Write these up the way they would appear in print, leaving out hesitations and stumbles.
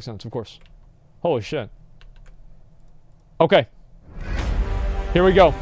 sense, of course. Holy shit. Okay. Here we go.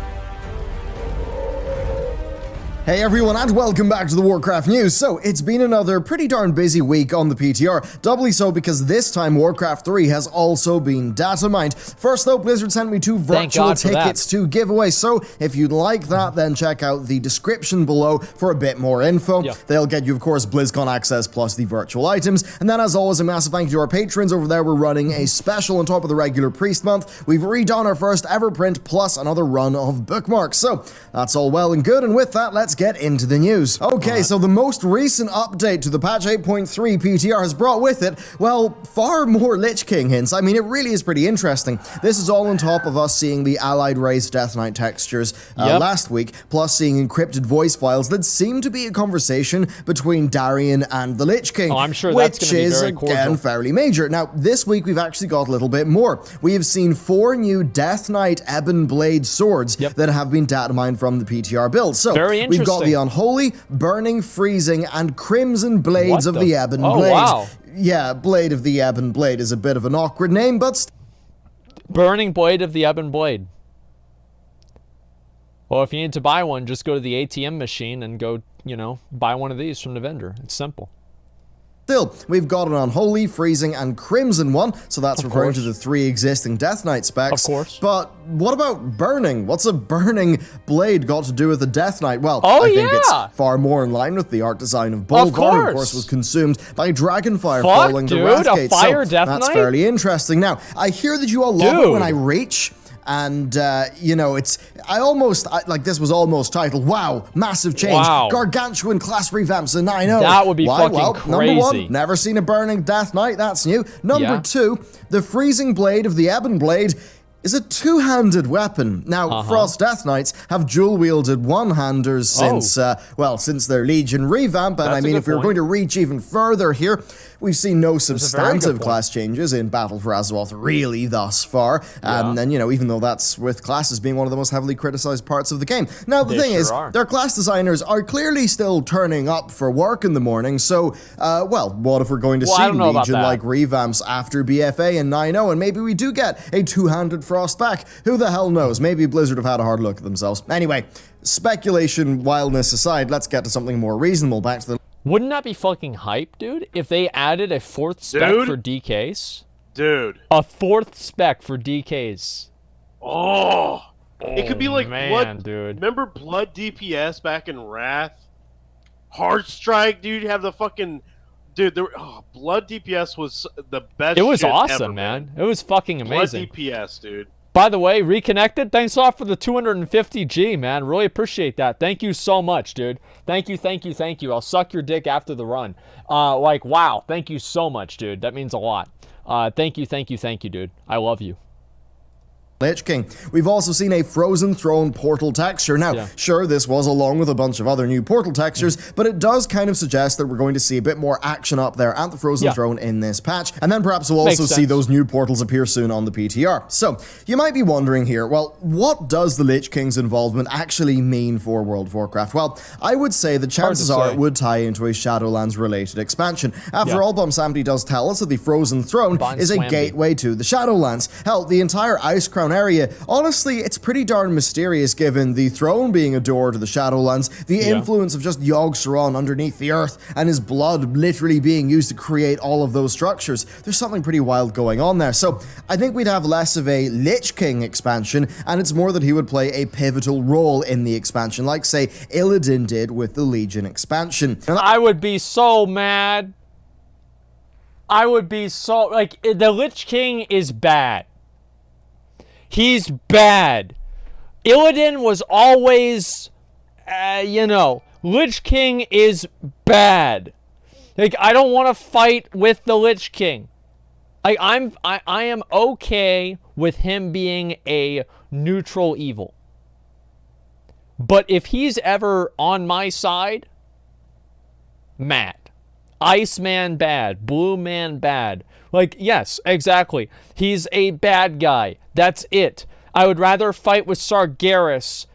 Hey everyone, and welcome back to the Warcraft news. So, it's been another pretty darn busy week on the PTR, doubly so because this time Warcraft 3 has also been data mined. First though, Blizzard sent me 2 virtual tickets to give away, so if you'd like that, then check out the description below for a bit more info. Yeah. They'll get you, of course, BlizzCon access plus the virtual items, and then as always, a massive thank you to our patrons over there. We're running a special on top of the regular Priest month. We've redone our first ever print plus another run of bookmarks, so that's all well and good, and with that, let's get into the news. Okay, so the most recent update to the patch 8.3 PTR has brought with it, well, far more Lich King hints. I mean, it really is pretty interesting. This is all on top of us seeing the allied race Death Knight textures last week, plus seeing encrypted voice files that seem to be a conversation between Darian and the Lich King, Oh, I'm sure that's which gonna be is, very again, cordial. fairly major. Now, this week we've actually got a little bit more. We have seen 4 new Death Knight Ebon Blade swords that have been data mined from the PTR build. So, Very we've got the interesting. Unholy, Burning, Freezing, and Crimson Blades of the Ebon Oh, Blade. wow. Yeah, Blade of the Ebon Blade is a bit of an awkward name, but Burning Blade of the Ebon Blade. Well, if you need to buy one, just go to the ATM machine and go, you know, buy one of these from the vendor. It's simple. still, we've got an Unholy, Freezing, and Crimson one, so that's referring course. to the 3 existing Death Knight specs. Of course. But what about Burning? What's a Burning Blade got to do with the Death Knight? Well, Oh, I think yeah. it's far more in line with the art design of Bolgar, who of course was consumed by Dragonfire Fuck, following the dude, Wrathgate. a fire So Death that's Knight? fairly interesting. Now, I hear that you all love it Dude. when I reach. And, you know, this was almost titled, wow, massive change, Wow. gargantuan class revamps in 9.0. That would be Why? fucking Well, number 1, crazy. never seen a burning Death Knight, that's new. Number Yeah. 2, the Freezing Blade of the Ebon Blade is a 2-handed weapon. Now, Frost Death Knights have dual-wielded one-handers since, since their Legion revamp, and That's I a mean, good if we're point. going to reach even further here, we've seen no very good substantive point. class changes in Battle for Azeroth really thus far, and, you know, even though that's with classes being one of the most heavily criticized parts of the game. Now, the They thing sure is, are. their class designers are clearly still turning up for work in the morning, so, what if we're going to Well, I see don't know about that. Legion-like revamps after BFA and 9.0, and maybe we do get a 2-handed Frost back? Who the hell knows? Maybe Blizzard have had a hard look at themselves. Anyway, speculation, wildness aside, let's get to something more reasonable. Back to the Wouldn't that be fucking hype, dude? If they added a 4th spec Dude. for DKs? Dude. A 4th spec for DKs. Oh. It could be like man, Blood. dude. Remember Blood DPS back in Wrath? Heartstrike, dude. Have the fucking. Dude, Blood DPS was the best. It was shit awesome, ever, man. It was fucking Blood amazing. DPS, dude. By the way, Reconnected, thanks a lot for the 250G, man. Really appreciate that. Thank you so much, dude. Thank you, thank you, thank you. I'll suck your dick after the run. Wow. Thank you so much, dude. That means a lot. Thank you, thank you, thank you, dude. I love you. Lich King. We've also seen a Frozen Throne portal texture. Now, sure, this was along with a bunch of other new portal textures, but it does kind of suggest that we're going to see a bit more action up there at the Frozen Throne in this patch, and then perhaps we'll also see those new portals appear soon on the PTR. So, you might be wondering here, well, what does the Lich King's involvement actually mean for World of Warcraft? Well, I would say the chances are it would tie into a Shadowlands-related expansion. After all, Bumsamdi does tell us that the Frozen Throne is a gateway to the Shadowlands. Hell, the entire Ice Crown area, honestly, it's pretty darn mysterious given the throne being a door to the Shadowlands, the influence of just Yogg Saron underneath the earth, and his blood literally being used to create all of those structures. There's something pretty wild going on there. So I think we'd have less of a Lich King expansion, and it's more that he would play a pivotal role in the expansion, like, say, Illidan did with the Legion expansion. And I would be so mad. I would be so... Like, the Lich King is bad. He's bad. Illidan was always, Lich King is bad. Like, I don't want to fight with the Lich King. I am okay with him being a neutral evil. But if he's ever on my side, mad. Iceman bad. Blue Man bad. Like, yes, exactly. He's a bad guy. That's it. I would rather fight with Sargeras,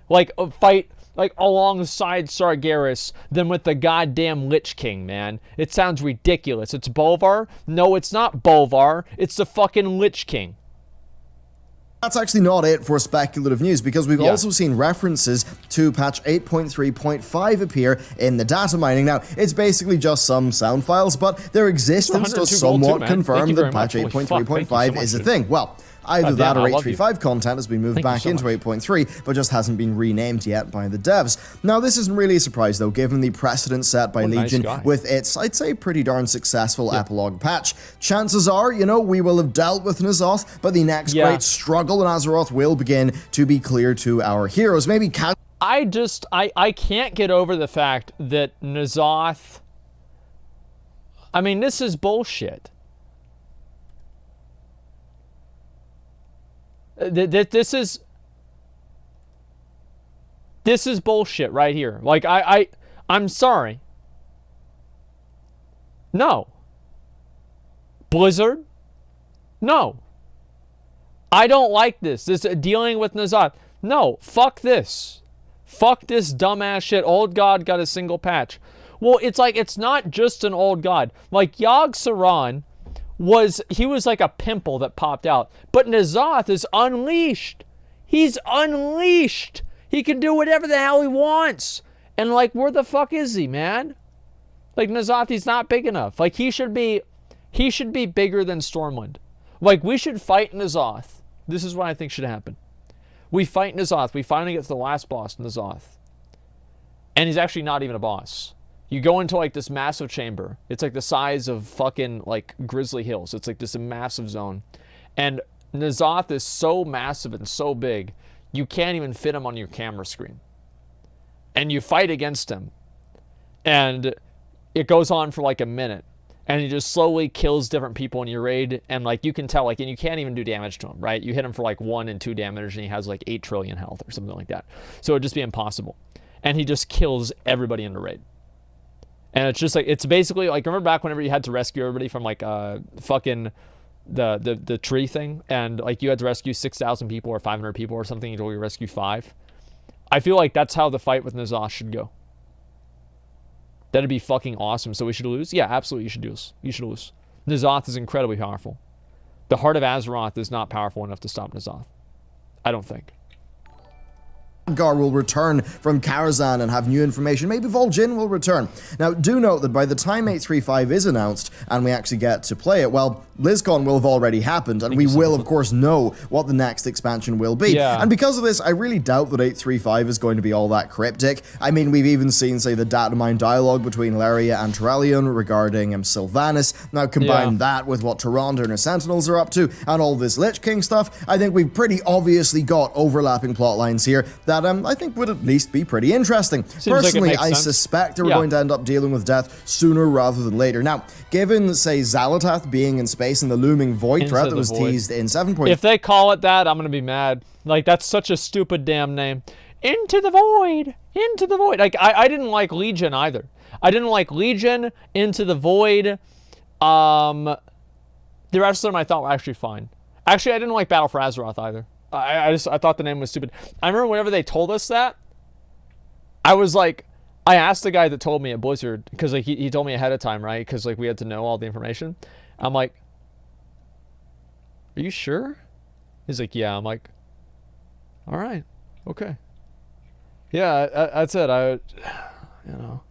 fight like alongside Sargeras than with the goddamn Lich King, man. It sounds ridiculous. It's Bolvar? No, it's not Bolvar. It's the fucking Lich King. That's actually not it for speculative news, because we've also seen references to patch 8.3.5 appear in the data mining. Now, it's basically just some sound files, but their existence does somewhat confirm that patch 8.3.5 is a thing. Well, either that or 8.3.5 content has been moved back into 8.3, but just hasn't been renamed yet by the devs. Now, this isn't really a surprise, though, given the precedent set by Legion with its, I'd say, pretty darn successful epilogue patch. Chances are, you know, we will have dealt with N'Zoth, but the next great struggle in Azeroth will begin to be clear to our heroes. Maybe I can't get over the fact that N'Zoth... I mean, this is bullshit. This is bullshit right here. Like, I'm sorry. No. Blizzard? No. I don't like this. This dealing with N'Zoth. No, fuck this. Fuck this dumbass shit. Old God got a single patch. Well, it's like, it's not just an old God. Like, Yogg-Saron was like a pimple that popped out. But N'Zoth is unleashed. He's unleashed. He can do whatever the hell he wants. And, like, where the fuck is he, man? Like, N'Zoth, he's not big enough. Like, he should be bigger than Stormwind. Like, we should fight N'Zoth. This is what I think should happen. We fight N'Zoth. We finally get to the last boss, N'Zoth. And he's actually not even a boss. You go into, like, this massive chamber. It's, like, the size of fucking, like, Grizzly Hills. It's, like, this massive zone. And N'Zoth is so massive and so big, you can't even fit him on your camera screen. And you fight against him. And it goes on for, like, a minute. And he just slowly kills different people in your raid. And, like, you can tell, like, and you can't even do damage to him, right? You hit him for, like, 1 and 2 damage, and he has, like, 8 trillion health or something like that. So it'd just be impossible. And he just kills everybody in the raid. And it's just like, it's basically like, remember back whenever you had to rescue everybody from like fucking the tree thing, and like you had to rescue 6,000 people or 500 people or something, you only rescue 5. I feel like that's how the fight with N'Zoth should go. That'd be fucking awesome. So we should lose? Yeah, absolutely, you should lose. You should lose. N'Zoth is incredibly powerful. The Heart of Azeroth is not powerful enough to stop N'Zoth. I don't think. Gar will return from Karazhan and have new information. Maybe Vol'jin will return. Now, do note that by the time 8.3.5 is announced and we actually get to play it, well, BlizzCon will have already happened, and we will, of course, know what the next expansion will be. Yeah. And because of this, I really doubt that 8.3.5 is going to be all that cryptic. I mean, we've even seen, say, the datamine dialogue between Leria and Turalyon regarding Sylvanas. Now, combine that with what Tyrande and her Sentinels are up to, and all this Lich King stuff, I think we've pretty obviously got overlapping plot lines here that I think would at least be pretty interesting. Personally, like I suspect that we're going to end up dealing with death sooner rather than later. Now, given, say, Xal'atath being in space and the looming void threat that was teased in 7. If they call it that, I'm going to be mad. Like, that's such a stupid damn name. Into the void! Into the void! Like, I didn't like Legion either. I didn't like Legion, Into the Void. The rest of them I thought were actually fine. Actually, I didn't like Battle for Azeroth either. I thought the name was stupid. I remember whenever they told us that, I was like, I asked the guy that told me at Blizzard, because like he told me ahead of time, right? Because like we had to know all the information. I'm like, are you sure? He's like, yeah. I'm like, all right, okay. Yeah, that's it. You know.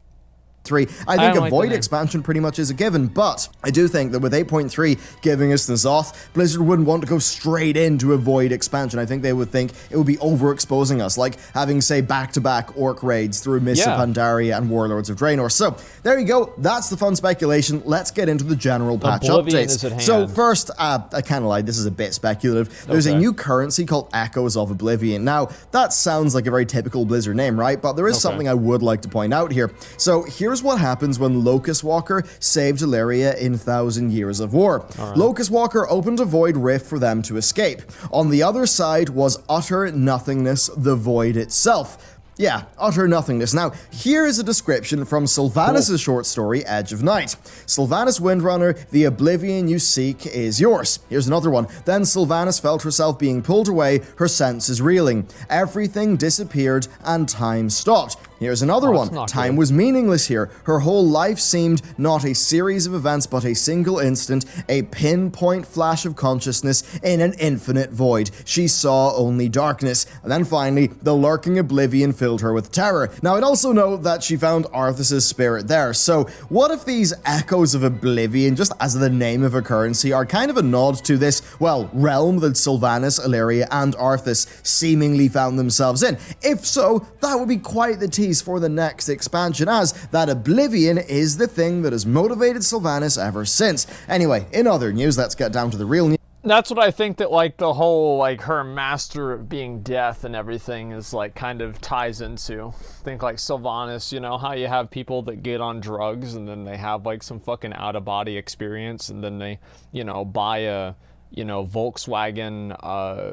3. I think a Void expansion pretty much is a given, but I do think that with 8.3 giving us N'Zoth, Blizzard wouldn't want to go straight into a Void expansion. I think they would think it would be overexposing us, like having, say, back-to-back Orc raids through Mists of Pandaria and Warlords of Draenor. So, there you go. That's the fun speculation. Let's get into the general patch updates. So, first, I kind of lied. This is a bit speculative. There's a new currency called Echoes of Oblivion. Now, that sounds like a very typical Blizzard name, right? But there is something I would like to point out here. So, here's what happens when Locust Walker saved Illyria in 1,000 Years of War. Locust Walker opened a void rift for them to escape. On the other side was utter nothingness, the void itself. Yeah, utter nothingness. Now, here is a description from Sylvanas' short story, Edge of Night. Sylvanas Windrunner, the oblivion you seek is yours. Here's another one. Then Sylvanas felt herself being pulled away, her senses reeling. Everything disappeared and time stopped. Here's another one. Time was meaningless here. Her whole life seemed not a series of events, but a single instant, a pinpoint flash of consciousness in an infinite void. She saw only darkness. And then finally, the lurking oblivion filled her with terror. Now, I'd also note that she found Arthas' spirit there. So, what if these echoes of oblivion, just as the name of a currency, are kind of a nod to this, well, realm that Sylvanas, Illyria, and Arthas seemingly found themselves in? If so, that would be quite the tease for the next expansion, as that oblivion is the thing that has motivated Sylvanas ever since. Anyway, in other news, let's get down to the real news. That's what I think that, like, the whole, like, her master of being death and everything is, like, kind of ties into. Think, like, Sylvanas, you know, how you have people that get on drugs and then they have, like, some fucking out-of-body experience and then they, you know, buy a, you know, Volkswagen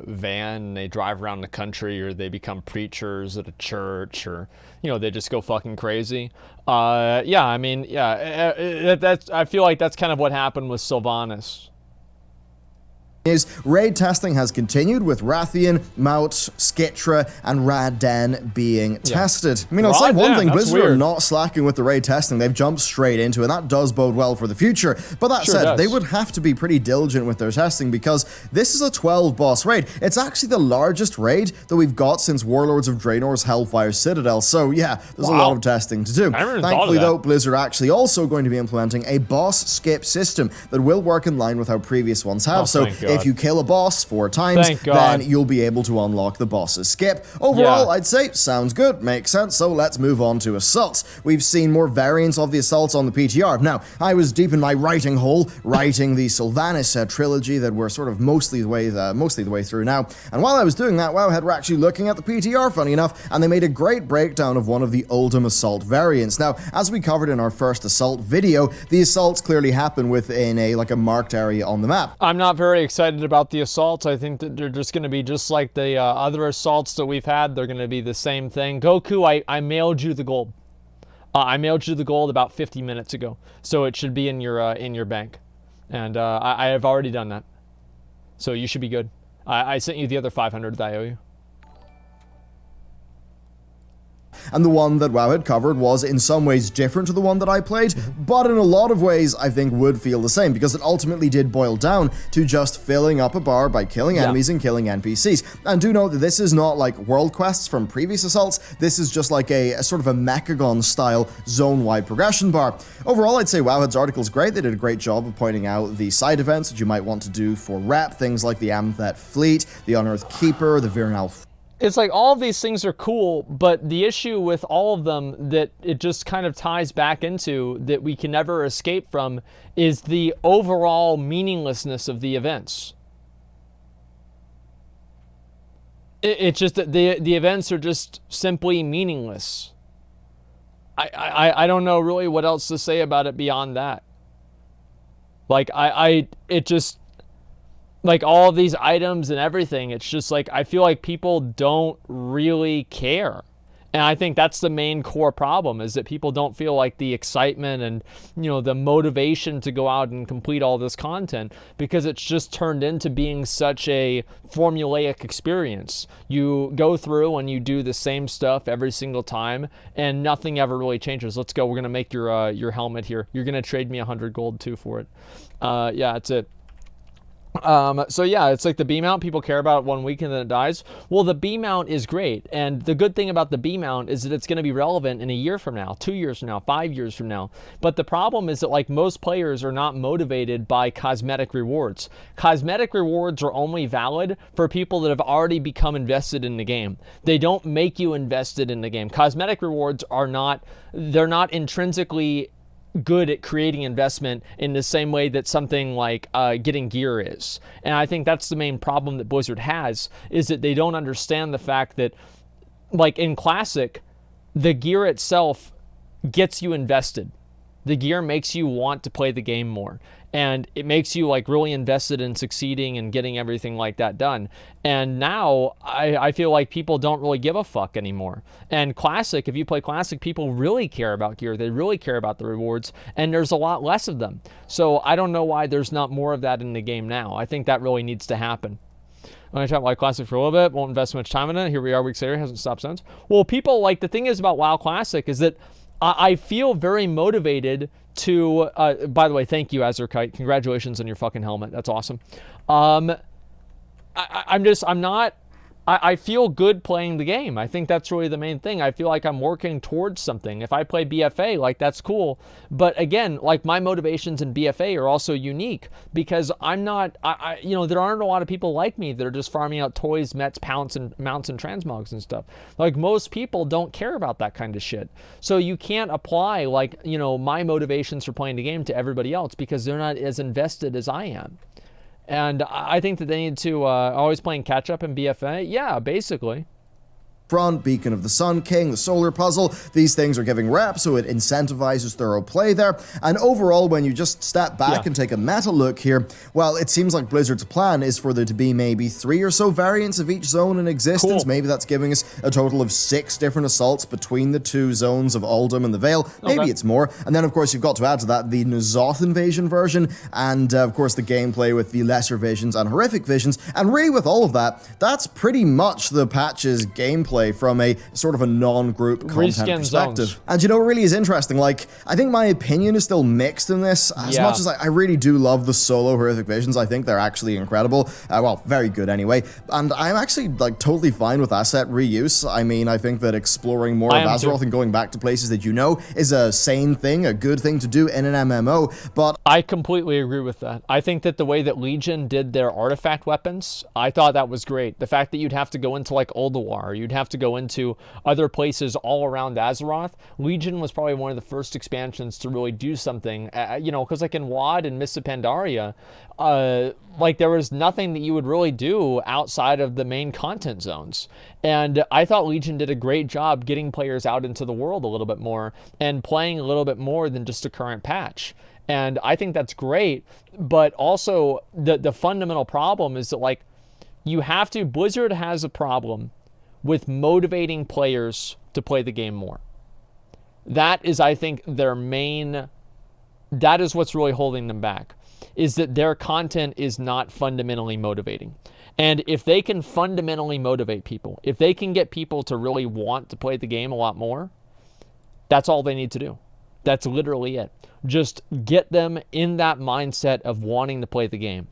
van and they drive around the country, or they become preachers at a church, or, you know, they just go fucking crazy. Yeah, I mean, yeah, I feel like that's kind of what happened with Sylvanas. Raid testing has continued with Rathian, Maut, Skitra, and Radden being tested. I mean, I'll say one thing, Blizzard are not slacking with the raid testing. They've jumped straight into it, and that does bode well for the future. But that said, they would have to be pretty diligent with their testing, because this is a 12-boss raid. It's actually the largest raid that we've got since Warlords of Draenor's Hellfire Citadel. So yeah, there's a lot of testing to do. Thankfully though, Blizzard are actually also going to be implementing a boss skip system that will work in line with how previous ones have. So if you kill a boss 4 times, then you'll be able to unlock the boss's skip. Overall, I'd say, sounds good, makes sense, so let's move on to assaults. We've seen more variants of the assaults on the PTR. Now, I was deep in my writing hole, writing the Sylvanas trilogy that we're sort of mostly the way through now, and while I was doing that, Wowhead were actually looking at the PTR, funny enough, and they made a great breakdown of one of the Oldham assault variants. Now, as we covered in our first assault video, the assaults clearly happen within a marked area on the map. I'm not very excited about the assaults. I think that they're just going to be just like the other assaults that we've had. They're going to be the same thing. Goku, I mailed you the gold. I mailed you the gold about 50 minutes ago, so it should be in your bank, and I have already done that, so you should be good. I sent you the other 500 that I owe you. And the one that WoW had covered was in some ways different to the one that I played, but in a lot of ways I think would feel the same, because it ultimately did boil down to just filling up a bar by killing enemies and killing NPCs. And do note that this is not like world quests from previous assaults, this is just like a sort of a Mechagon style zone-wide progression bar. Overall, I'd say Wowhead's article is great. They did a great job of pointing out the side events that you might want to do for rep, things like the Amthet Fleet, the Unearthed Keeper, the Virnal. It's like all of these things are cool, but the issue with all of them that it just kind of ties back into, that we can never escape from, is the overall meaninglessness of the events. It's just that the events are just simply meaningless. I don't know really what else to say about it beyond that. Like, it just... like all of these items and everything, it's just like, I feel like people don't really care. And I think that's the main core problem, is that people don't feel like the excitement and, you know, the motivation to go out and complete all this content, because it's just turned into being such a formulaic experience. You go through and you do the same stuff every single time and nothing ever really changes. Let's go. We're going to make your helmet here. You're going to trade me 100 gold too for it. Yeah, that's it. So yeah, it's like the B mount, people care about it 1 week and then it dies. Well, the B mount is great, and the good thing about the B mount is that it's going to be relevant in a year from now, 2 years from now, 5 years from now. But the problem is that, like, most players are not motivated by cosmetic rewards. Cosmetic rewards are only valid for people that have already become invested in the game. They don't make you invested in the game. Cosmetic rewards are not, they're not intrinsically good at creating investment in the same way that something like getting gear is. And I think that's the main problem that Blizzard has, is that they don't understand the fact that, like in Classic, the gear itself gets you invested. The gear makes you want to play the game more. And it makes you like really invested in succeeding and getting everything like that done. And now I feel like people don't really give a fuck anymore. And Classic, if you play Classic, people really care about gear. They really care about the rewards, and there's a lot less of them. So I don't know why there's not more of that in the game now. I think that really needs to happen. When I chat WoW Classic for a little bit, won't invest much time in it. Here we are weeks later, hasn't stopped since. Well, people, like, the thing is about WoW Classic is that I feel very motivated to, by the way, thank you, Azurkite. Congratulations on your fucking helmet. That's awesome. I feel good playing the game. I think that's really the main thing. I feel like I'm working towards something. If I play BFA, like, that's cool. But again, like, my motivations in BFA are also unique because I'm not, you know, there aren't a lot of people like me that are just farming out toys, mets, mounts, and transmogs and stuff. Like, most people don't care about that kind of shit. So you can't apply, like, you know, my motivations for playing the game to everybody else because they're not as invested as I am. And I think that they need to always playing catch up in BFA. Yeah, basically. Front, Beacon of the Sun King, the Solar Puzzle, these things are giving rep, so it incentivizes thorough play there. And overall, when you just step back and take a meta look here, well, it seems like Blizzard's plan is for there to be maybe 3 or so variants of each zone in existence. Cool. Maybe that's giving us a total of 6 different assaults between the 2 zones of Uldum and the Vale. Maybe it's more. And then, of course, you've got to add to that the N'Zoth invasion version, and, of course, the gameplay with the lesser visions and horrific visions. And really, with all of that, that's pretty much the patch's gameplay from a sort of a non-group content perspective. Zones. And you know, it really is interesting. Like, I think my opinion is still mixed in this. As much as I really do love the solo horrific visions, I think they're actually incredible. Well, very good anyway. And I'm actually like totally fine with asset reuse. I mean, I think that exploring more of Azeroth and going back to places that you know is a sane thing, a good thing to do in an MMO. But I completely agree with that. I think that the way that Legion did their artifact weapons, I thought that was great. The fact that you'd have to go into like Ulduar, you'd have to go into other places all around Azeroth. Legion was probably one of the first expansions to really do something, you know, because like in WoD and Mists of Pandaria, like there was nothing that you would really do outside of the main content zones. And I thought Legion did a great job getting players out into the world a little bit more and playing a little bit more than just a current patch. And I think that's great, but also the fundamental problem is that like Blizzard has a problem with motivating players to play the game more. That is, I think, that is what's really holding them back, is that their content is not fundamentally motivating. And if they can fundamentally motivate people, if they can get people to really want to play the game a lot more, that's all they need to do. That's literally it. Just get them in that mindset of wanting to play the game.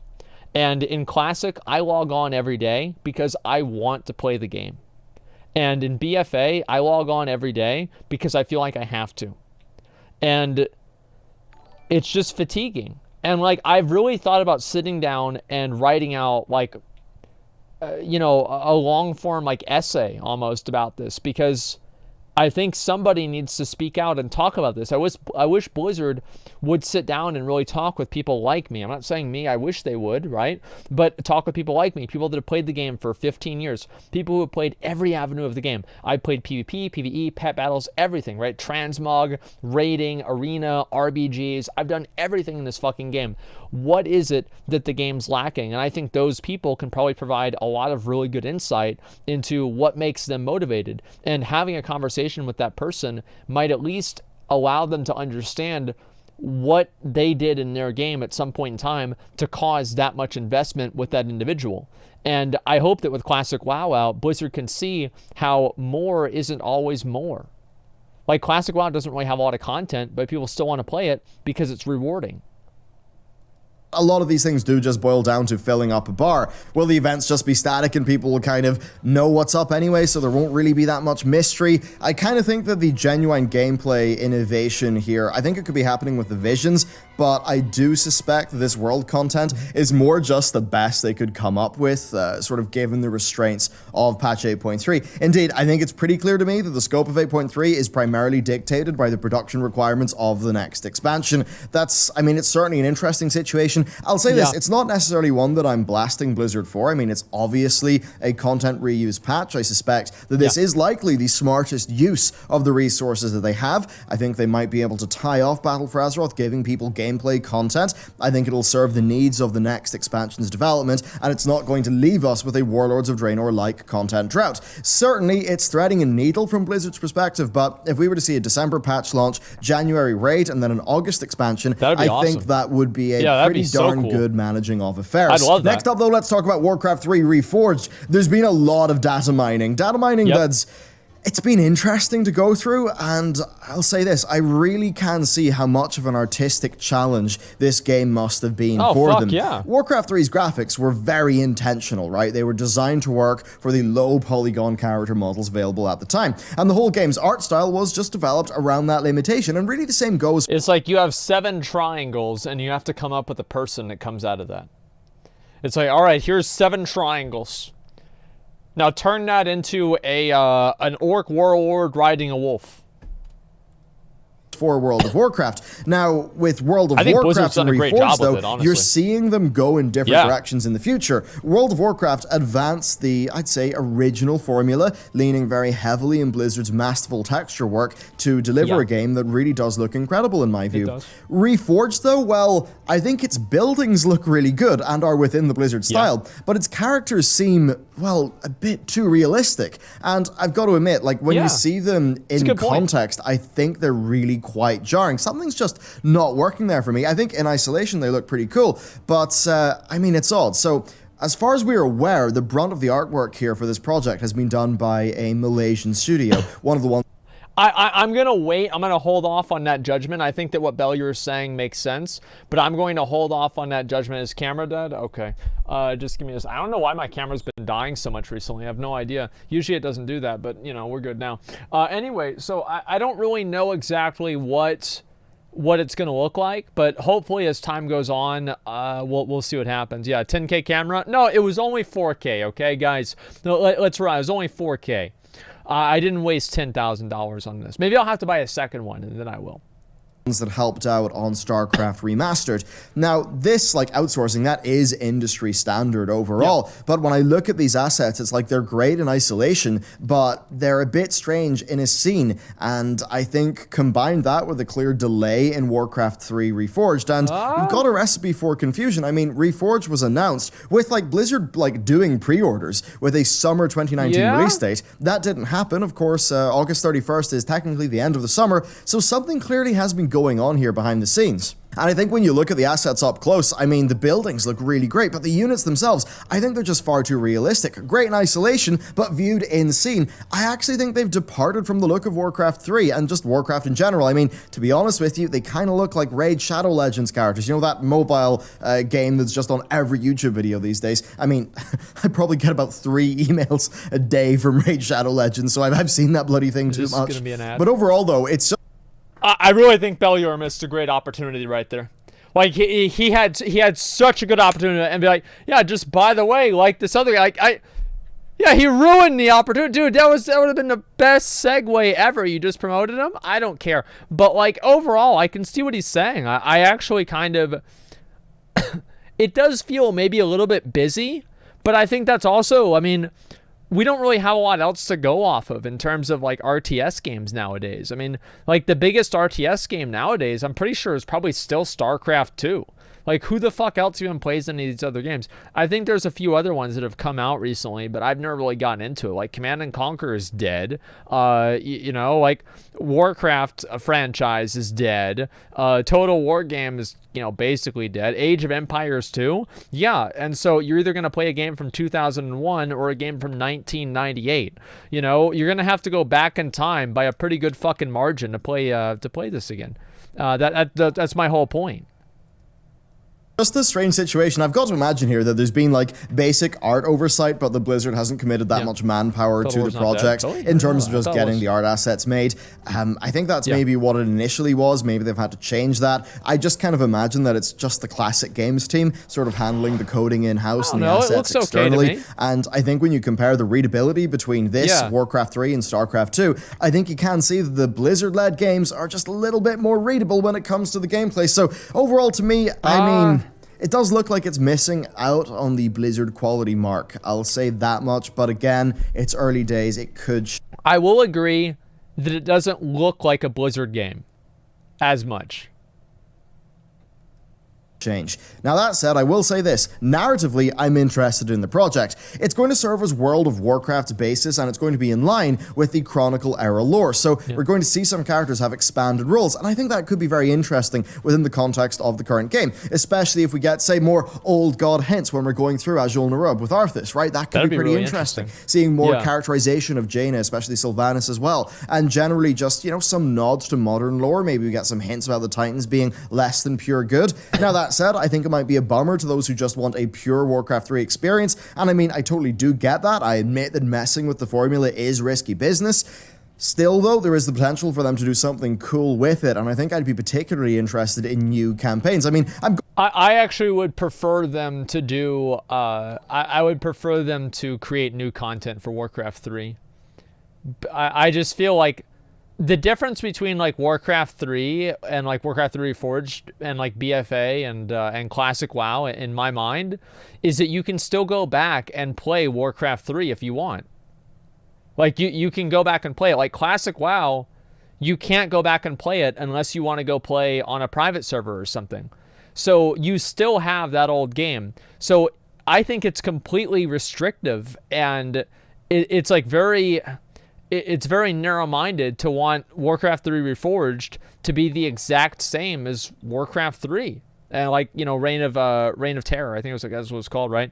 And in Classic, I log on every day because I want to play the game. And in BFA, I log on every day because I feel like I have to. And it's just fatiguing. And like, I've really thought about sitting down and writing out like, you know, a long form like essay almost about this, because I think somebody needs to speak out and talk about this. I wish Blizzard would sit down and really talk with people like me. I'm not saying me, I wish they would, right? But talk with people like me, people that have played the game for 15 years, people who have played every avenue of the game. I've played PvP, PvE, pet battles, everything, right? Transmog, raiding, arena, RBGs. I've done everything in this fucking game. What is it that the game's lacking? And I think those people can probably provide a lot of really good insight into what makes them motivated. And having a conversation with that person might at least allow them to understand what they did in their game at some point in time to cause that much investment with that individual. And I hope that with Classic WoW out, Blizzard can see how more isn't always more. Like Classic WoW doesn't really have a lot of content, but people still want to play it because it's rewarding. A lot of these things do just boil down to filling up a bar. Will the events just be static and people will kind of know what's up anyway, so there won't really be that much mystery? I kind of think that the genuine gameplay innovation here, I think it could be happening with the visions, but I do suspect that this world content is more just the best they could come up with, sort of given the restraints of patch 8.3. Indeed, I think it's pretty clear to me that the scope of 8.3 is primarily dictated by the production requirements of the next expansion. I mean, it's certainly an interesting situation. I'll say this, it's not necessarily one that I'm blasting Blizzard for. I mean, it's obviously a content reuse patch. I suspect that this is likely the smartest use of the resources that they have. I think they might be able to tie off Battle for Azeroth, giving people gameplay content. I think it'll serve the needs of the next expansion's development, and it's not going to leave us with a Warlords of Draenor-like content drought. Certainly, it's threading a needle from Blizzard's perspective, but if we were to see a December patch launch, January raid, and then an August expansion, I think that would be a pretty darn good managing of affairs. I'd love that. Next up, though, let's talk about Warcraft 3 Reforged. There's been a lot of data mining. It's been interesting to go through, and I'll say this, I really can see how much of an artistic challenge this game must have been for them. Warcraft 3's graphics were very intentional, right? They were designed to work for the low polygon character models available at the time, and the whole game's art style was just developed around that limitation, and really the same goes. It's like you have 7 triangles, and you have to come up with a person that comes out of that. It's like, all right, here's 7 triangles. Now turn that into an orc warlord riding a wolf. For World of Warcraft. Now, with World of Warcraft and Reforged, though, you're seeing them go in different directions in the future. World of Warcraft advanced the, I'd say, original formula, leaning very heavily in Blizzard's masterful texture work to deliver a game that really does look incredible in my view. Reforged, though, well, I think its buildings look really good and are within the Blizzard style, but its characters seem, well, a bit too realistic. And I've got to admit, like, when you see them in context, I think they're really quite jarring. Something's just not working there for me. I think in isolation they look pretty cool, but I mean, it's odd. So as far as we're aware, the brunt of the artwork here for this project has been done by a Malaysian studio, one of the ones. I'm going to wait. I'm going to hold off on that judgment. I think that what Bellular is saying makes sense, but I'm going to hold off on that judgment. Is camera dead? Okay. Just give me this. I don't know why my camera's been dying so much recently. I have no idea. Usually it doesn't do that, but, you know, we're good now. Anyway, so I don't really know exactly what it's going to look like, but hopefully as time goes on, we'll see what happens. Yeah, 10K camera. No, it was only 4K, okay, guys? No, let's run. It was only 4K. I didn't waste $10,000 on this. Maybe I'll have to buy a second one, and then I will. That helped out on StarCraft Remastered. Now, this, like, outsourcing, that is industry standard overall, but when I look at these assets, it's like they're great in isolation, but they're a bit strange in a scene, and I think combine that with a clear delay in Warcraft 3 Reforged, and you've got a recipe for confusion. I mean, Reforged was announced with, like, Blizzard, like, doing pre-orders with a summer 2019 release date. That didn't happen. Of course, August 31st is technically the end of the summer, so something clearly has been going on here behind the scenes. And I think when you look at the assets up close, I mean, the buildings look really great, but the units themselves, I think they're just far too realistic. Great in isolation, but viewed in scene, I actually think they've departed from the look of Warcraft 3 and just Warcraft in general. I mean, to be honest with you, they kind of look like Raid Shadow Legends characters. You know, that mobile game that's just on every YouTube video these days? I mean, I probably get about 3 emails a day from Raid Shadow Legends, so I've seen that bloody thing too much. Gonna be an ad? But overall, though, it's just... I really think Bellular missed a great opportunity right there. Like, he had such a good opportunity and be like, yeah, just by the way, like this other guy, yeah, he ruined the opportunity. Dude, that would have been the best segue ever. You just promoted him? I don't care. But, like, overall, I can see what he's saying. I actually kind of... it does feel maybe a little bit busy, but I think that's also, I mean... we don't really have a lot else to go off of in terms of, like, RTS games nowadays. I mean, like, the biggest RTS game nowadays, I'm pretty sure, is probably still StarCraft 2. Like, who the fuck else even plays any of these other games? I think there's a few other ones that have come out recently, but I've never really gotten into it. Like, Command and Conquer is dead. You know, like, Warcraft franchise is dead. Total War game is, you know, basically dead. Age of Empires 2? Yeah, and so you're either going to play a game from 2001 or a game from 1998. You know, you're going to have to go back in time by a pretty good fucking margin to play this again. That's my whole point. Just a strange situation. I've got to imagine here that there's been like basic art oversight, but the Blizzard hasn't committed that much manpower to the project in terms of just getting the art assets made. I think that's maybe what it initially was. Maybe they've had to change that. I just kind of imagine that it's just the classic games team sort of handling the coding in-house and the assets externally. And I think when you compare the readability between this, Warcraft 3 and StarCraft 2, I think you can see that the Blizzard-led games are just a little bit more readable when it comes to the gameplay. So overall to me, I mean, it does look like it's missing out on the Blizzard quality mark. I'll say that much, but again, it's early days. It could... I will agree that it doesn't look like a Blizzard game as much. Change. Now that said, I will say this, narratively, I'm interested in the project. It's going to serve as World of Warcraft's basis, and it's going to be in line with the Chronicle era lore. So we're going to see some characters have expanded roles, and I think that could be very interesting within the context of the current game, especially if we get, say, more old god hints when we're going through Azul Narub with Arthas, right? That could be pretty really interesting. Seeing more characterization of Jaina, especially Sylvanas as well, and generally just, you know, some nods to modern lore. Maybe we get some hints about the Titans being less than pure good. Now that said, I think it might be a bummer to those who just want a pure Warcraft 3 experience, and I mean, I totally do get that. I admit that messing with the formula is risky business. Still, though, there is the potential for them to do something cool with it, and I think I'd be particularly interested in new campaigns. I mean, I actually would prefer them to do, I would prefer them to create new content for Warcraft 3. I just feel like the difference between like Warcraft 3 and like Warcraft 3 Reforged and like BFA and classic WoW in my mind is that you can still go back and play Warcraft 3 if you want. Like you can go back and play it. Like classic WoW, you can't go back and play it unless you want to go play on a private server or something. So you still have that old game. So I think it's completely restrictive, and it's like it's very narrow-minded to want Warcraft 3 Reforged to be the exact same as Warcraft 3. And like, you know, Reign of Terror, I think it was, like, that's what it's called, right?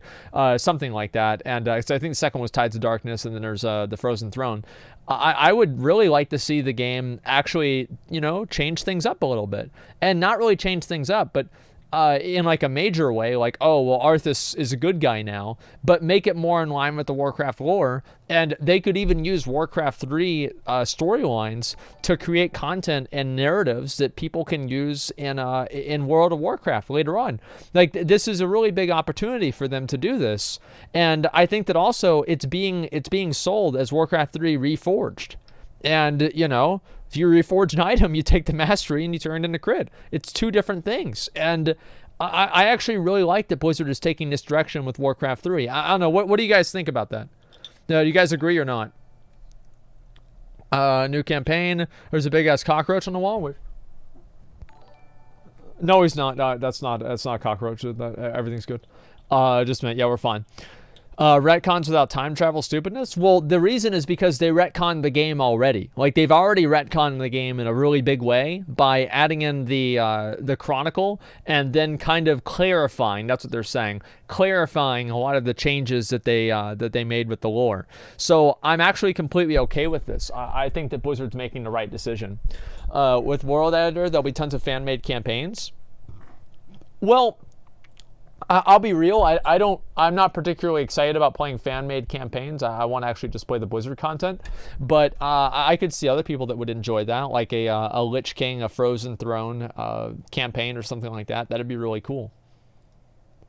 Something like that. And so I think the second was Tides of Darkness, and then there's the Frozen Throne. I would really like to see the game actually, you know, change things up a little bit. And not really change things up, but in like a major way, like, oh, well, Arthas is a good guy now, but make it more in line with the Warcraft lore. And they could even use Warcraft 3 storylines to create content and narratives that people can use in World of Warcraft later on. Like, this is a really big opportunity for them to do this. And I think that also it's being sold as Warcraft 3 Reforged. And, you know, if you reforge an item, you take the mastery and you turn it into crit. It's two different things. And I actually really like that Blizzard is taking this direction with Warcraft 3. I don't know. What do you guys think about that? Do you guys agree or not? New campaign. There's a big-ass cockroach on the wall. No, he's not. That's not a cockroach. Everything's good. Just a minute. Yeah, we're fine. Retcons without time travel stupidness? Well, the reason is because they retconned the game already. Like, they've already retconned the game in a really big way by adding in the Chronicle and then kind of clarifying, that's what they're saying, clarifying a lot of the changes that they made with the lore. So I'm actually completely okay with this. I think that Blizzard's making the right decision. With World Editor, there'll be tons of fan-made campaigns. Well, I'll be real. I'm not particularly excited about playing fan-made campaigns. I want to actually just play the Blizzard content. But I could see other people that would enjoy that, like a Lich King, a Frozen Throne campaign or something like that. That'd be really cool.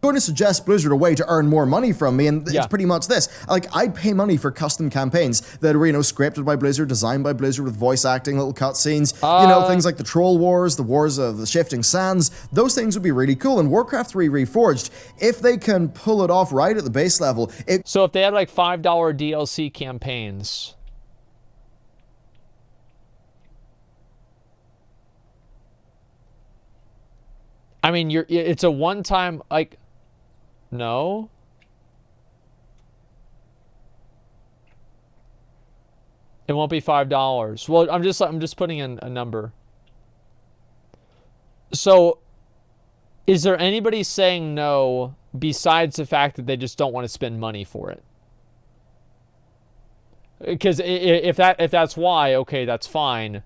Going to suggest Blizzard a way to earn more money from me, and it's pretty much this. Like, I'd pay money for custom campaigns that are, you know, scripted by Blizzard, designed by Blizzard with voice acting, little cutscenes, you know, things like the Troll Wars, the Wars of the Shifting Sands. Those things would be really cool. And Warcraft 3 Reforged, if they can pull it off right at the base level... So if they had like $5 DLC campaigns... I mean, it's a one-time, like... No. It won't be $5. Well, I'm just putting in a number. So, is there anybody saying no besides the fact that they just don't want to spend money for it? Because if that's why, okay, that's fine.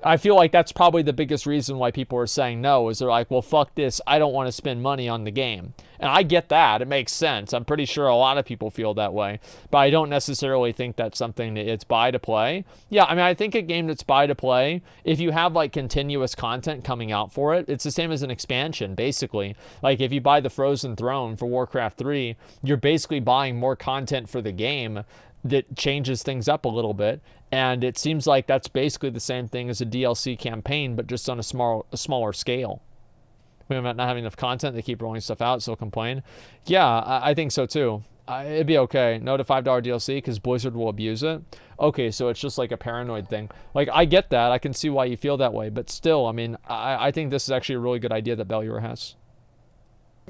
I feel like that's probably the biggest reason why people are saying no, is they're like, well, fuck this. I don't want to spend money on the game. And I get that. It makes sense. I'm pretty sure a lot of people feel that way. But I don't necessarily think that's something that it's buy to play. Yeah, I mean, I think a game that's buy to play, if you have like continuous content coming out for it, it's the same as an expansion, basically. Like if you buy the Frozen Throne for Warcraft 3, you're basically buying more content for the game that changes things up a little bit. And it seems like that's basically the same thing as a DLC campaign, but just on a smaller scale. We're not having enough content, they keep rolling stuff out, so complain. Yeah, I think so too. It'd be okay. No to $5 DLC because Blizzard will abuse it. Okay, so it's just like a paranoid thing. Like, I get that. I can see why you feel that way. But still, I mean, I think this is actually a really good idea that Bellular has.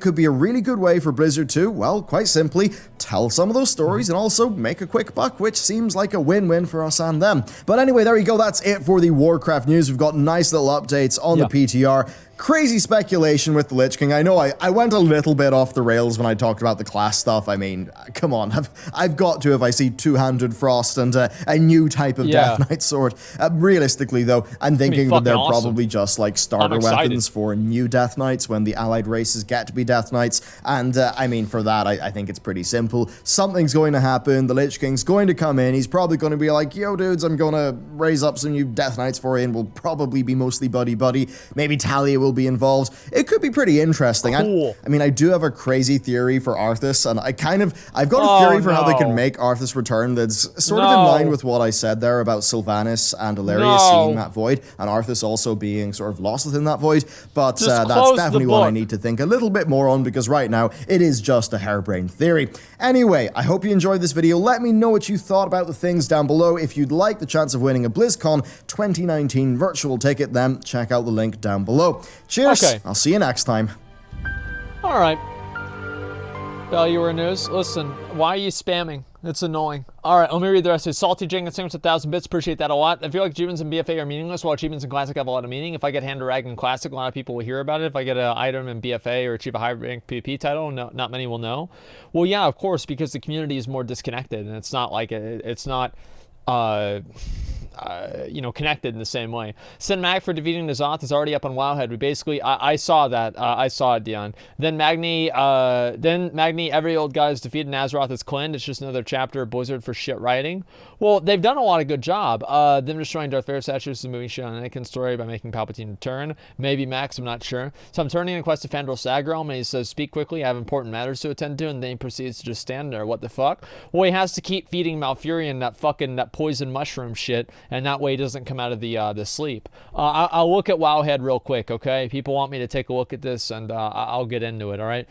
Could be a really good way for Blizzard to, well, quite simply, tell some of those stories and also make a quick buck, which seems like a win-win for us and them. But anyway, there you go. That's it for the Warcraft news. We've got nice little updates on the PTR. Crazy speculation with the Lich King. I know I went a little bit off the rails when I talked about the class stuff. I mean, come on. I've got to if I see two-handed frost and a new type of Death Knight sword. Realistically, though, I'm thinking that they're probably just like starter weapons for new Death Knights when the allied races get to be Death Knights. And I mean, for that, I think it's pretty simple. Something's going to happen. The Lich King's going to come in. He's probably going to be like, yo, dudes, I'm going to raise up some new Death Knights for you, and we'll probably be mostly buddy-buddy. Maybe Talia will be involved. It could be pretty interesting. Cool. I mean, I do have a crazy theory for Arthas, and I've got a theory for how they can make Arthas return that's sort of in line with what I said there about Sylvanas and Illyria seeing that void, and Arthas also being sort of lost within that void, but that's definitely one I need to think a little bit more on, because right now, it is just a harebrained theory. Anyway, I hope you enjoyed this video. Let me know what you thought about the things down below. If you'd like the chance of winning a BlizzCon 2019 virtual ticket, then check out the link down below. Cheers. Okay. I'll see you next time. All right. Bellular news. Listen, why are you spamming? It's annoying. All right, let me read the rest of it. Salty Jenkins, thanks 1,000 bits. Appreciate that a lot. I feel like achievements in BFA are meaningless, while achievements in Classic have a lot of meaning. If I get Hand to Rag in Classic, a lot of people will hear about it. If I get an item in BFA or achieve a high rank PvP title, not many will know. Well, yeah, of course, because the community is more disconnected, and it's not like it's not connected in the same way. Cinematic for defeating N'Zoth is already up on Wowhead. We basically, I saw that. I saw it, Dion. Then Magni, every old guy's defeated Azeroth is cleansed. It's just another chapter of Blizzard for shit writing. Well, they've done a lot of good job. Them destroying Darth Vader statues is a movie shit on Anakin's story by making Palpatine return. Maybe Max, I'm not sure. So I'm turning in quest to Fandral Sagrealm, and he says, speak quickly, I have important matters to attend to, and then he proceeds to just stand there. What the fuck? Well, he has to keep feeding Malfurion that poison mushroom shit, and that way he doesn't come out of the sleep. I'll look at Wowhead real quick, okay? People want me to take a look at this, and I'll get into it, all right?